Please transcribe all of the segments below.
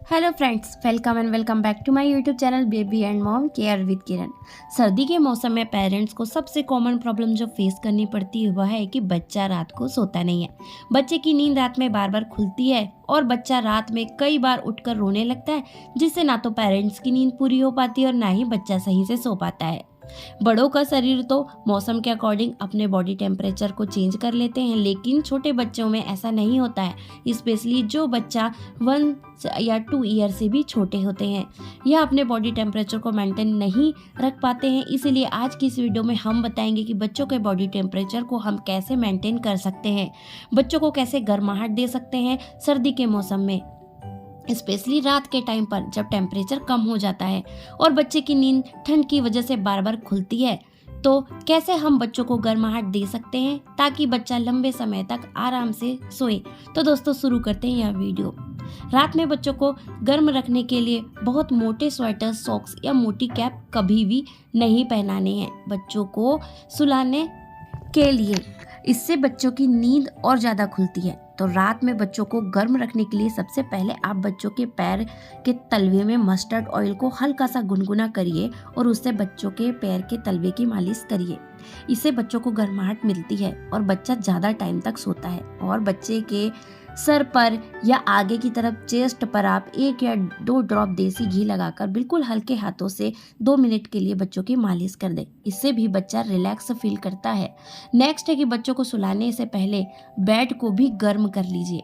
Hello friends, welcome and welcome back to my YouTube channel baby and mom care with Kiran. सर्दी के मौसम में parents को सबसे कॉमन प्रॉब्लम जो फेस करनी पड़ती है वह है कि बच्चा रात को सोता नहीं है। बच्चे की नींद रात में बार बार खुलती है और बच्चा रात में कई बार उठकर रोने लगता है, जिससे ना तो पेरेंट्स की नींद पूरी हो पाती है और ना ही बच्चा सही से सो पाता है। बड़ों का शरीर तो मौसम के अकॉर्डिंग अपने बॉडी टेम्परेचर को चेंज कर लेते हैं, लेकिन छोटे बच्चों में ऐसा नहीं होता है। स्पेशली जो बच्चा 1 या 2 ईयर से भी छोटे होते हैं, यह अपने बॉडी टेम्परेचर को मेंटेन नहीं रख पाते हैं। इसीलिए आज की इस वीडियो में हम बताएंगे कि बच्चों के बॉडी टेम्परेचर को हम कैसे मेंटेन कर सकते हैं, बच्चों को कैसे गर्माहट दे सकते हैं सर्दी के मौसम में, स्पेशली रात के टाइम पर जब टेम्परेचर कम हो जाता है और बच्चे की नींद ठंड की वजह से बार बार खुलती है। तो कैसे हम बच्चों को गर्माहट दे सकते हैं ताकि बच्चा लंबे समय तक आराम से सोए। तो दोस्तों शुरू करते हैं यह वीडियो। रात में बच्चों को गर्म रखने के लिए बहुत मोटे स्वेटर, सॉक्स या मोटी कैप कभी भी नहीं पहनाने हैं बच्चों को सुलाने के लिए। इससे बच्चों की नींद और ज़्यादा खुलती है। तो रात में बच्चों को गर्म रखने के लिए सबसे पहले आप बच्चों के पैर के तलवे में मस्टर्ड ऑयल को हल्का सा गुनगुना करिए और उससे बच्चों के पैर के तलवे की मालिश करिए। इससे बच्चों को गर्माहट मिलती है और बच्चा ज़्यादा टाइम तक सोता है। और बच्चे के सर पर या आगे की तरफ चेस्ट पर आप 1 या 2 ड्रॉप देसी घी लगाकर बिल्कुल हल्के हाथों से 2 मिनट के लिए बच्चों की मालिश कर दें। इससे भी बच्चा रिलैक्स फील करता है। नेक्स्ट है कि बच्चों को सुलाने से पहले बेड को भी गर्म कर लीजिए।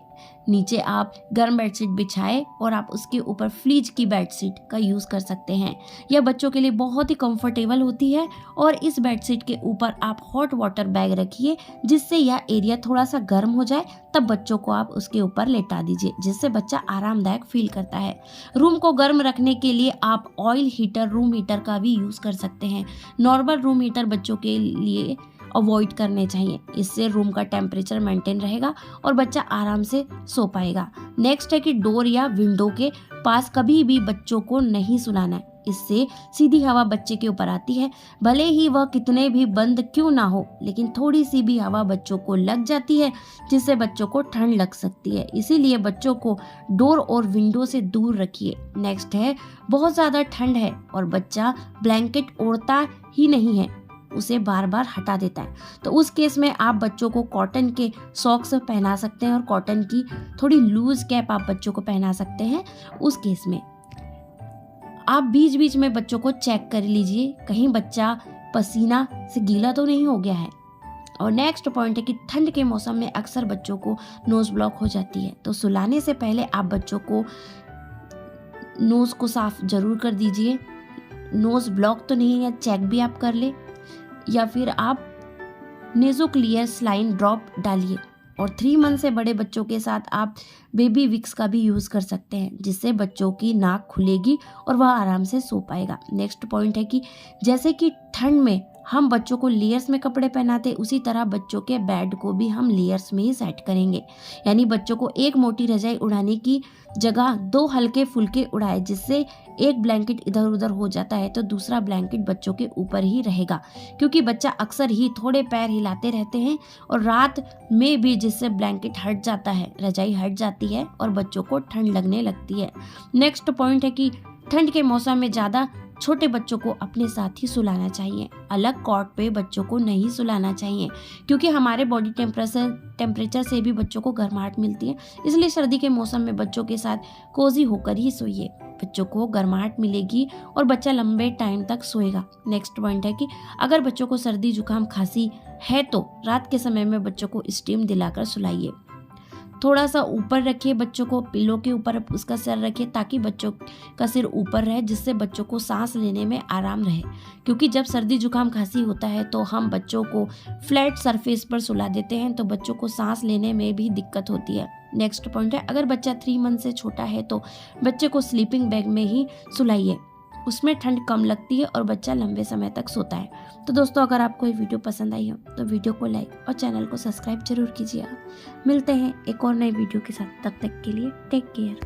नीचे आप गर्म बेडशीट बिछाएं और आप उसके ऊपर फ्लीज की बेडशीट का यूज़ कर सकते हैं। यह बच्चों के लिए बहुत ही कंफर्टेबल होती है। और इस बेडशीट के ऊपर आप हॉट वाटर बैग रखिए, जिससे यह एरिया थोड़ा सा गर्म हो जाए, तब बच्चों को आप उसके ऊपर लेटा दीजिए, जिससे बच्चा आरामदायक फील करता है। रूम को गर्म रखने के लिए आप ऑयल हीटर, रूम हीटर का भी यूज़ कर सकते हैं। नॉर्मल रूम हीटर बच्चों के लिए अवॉइड करने चाहिए। इससे रूम का टेम्परेचर मेंटेन रहेगा और बच्चा आराम से सो पाएगा। नेक्स्ट है कि डोर या विंडो के पास कभी भी बच्चों को नहीं सुलाना है। इससे सीधी हवा बच्चे के ऊपर आती है, भले ही वह कितने भी बंद क्यों ना हो, लेकिन थोड़ी सी भी हवा बच्चों को लग जाती है, जिससे बच्चों को ठंड लग सकती है। इसीलिए बच्चों को डोर और विंडो से दूर रखिए। नेक्स्ट है, बहुत ज़्यादा ठंड है और बच्चा ब्लैंकेट ओढ़ता ही नहीं है, उसे बार बार हटा देता है, तो उस केस में आप बच्चों को कॉटन के सॉक्स पहना सकते हैं और कॉटन की थोड़ी लूज कैप आप बच्चों को पहना सकते हैं। उस केस में आप बीच बीच में बच्चों को चेक कर लीजिए, कहीं बच्चा पसीना से गीला तो नहीं हो गया है। और नेक्स्ट पॉइंट है कि ठंड के मौसम में अक्सर बच्चों को नोज ब्लॉक हो जाती है, तो सुलाने से पहले आप बच्चों को नोज को साफ जरूर कर दीजिए। नोज ब्लॉक तो नहीं है, चेक भी आप कर ले, या फिर आप नेज़ोक्लियर सलाइन ड्रॉप डालिए। और 3 मंथ से बड़े बच्चों के साथ आप बेबी विक्स का भी यूज़ कर सकते हैं, जिससे बच्चों की नाक खुलेगी और वह आराम से सो पाएगा। नेक्स्ट पॉइंट है कि जैसे कि ठंड में हम बच्चों को लेयर्स में कपड़े पहनाते, उसी तरह बच्चों के बेड को भी हम लेयर्स में ही सेट करेंगे। यानी बच्चों को एक मोटी रजाई उड़ाने की जगह 2 हल्के फुल्के उड़ाए, जिससे एक ब्लैंकेट इधर उधर हो जाता है तो दूसरा ब्लैंकेट बच्चों के ऊपर ही रहेगा, क्योंकि बच्चा अक्सर ही थोड़े पैर हिलाते रहते हैं और रात में भी, जिससे ब्लैंकेट हट जाता है, रजाई हट जाती है और बच्चों को ठंड लगने लगती है। नेक्स्ट पॉइंट है कि ठंड के मौसम में ज़्यादा छोटे बच्चों को अपने साथ ही सुलाना चाहिए। अलग कॉट पे बच्चों को नहीं सुलाना चाहिए, क्योंकि हमारे बॉडी टेम्परेचर से भी बच्चों को गर्माहट मिलती है। इसलिए सर्दी के मौसम में बच्चों के साथ कोजी होकर ही सोइए, बच्चों को गर्माहट मिलेगी और बच्चा लंबे टाइम तक सोएगा। नेक्स्ट पॉइंट है कि अगर बच्चों को सर्दी जुकाम खांसी है तो रात के समय में बच्चों को स्टीम दिलाकर सुलाइए। थोड़ा सा ऊपर रखिए बच्चों को, पिलो के ऊपर उसका सिर रखिए, ताकि बच्चों का सिर ऊपर रहे, जिससे बच्चों को सांस लेने में आराम रहे। क्योंकि जब सर्दी जुकाम खांसी होता है तो हम बच्चों को फ्लैट सरफेस पर सुला देते हैं, तो बच्चों को सांस लेने में भी दिक्कत होती है। नेक्स्ट पॉइंट है, अगर बच्चा 3 मंथ से छोटा है तो बच्चे को स्लीपिंग बैग में ही सुलाइए, उसमें ठंड कम लगती है और बच्चा लंबे समय तक सोता है। तो दोस्तों, अगर आपको ये वीडियो पसंद आई हो तो वीडियो को लाइक और चैनल को सब्सक्राइब जरूर कीजिएगा। मिलते हैं एक और नई वीडियो के साथ, तब तक के लिए टेक केयर।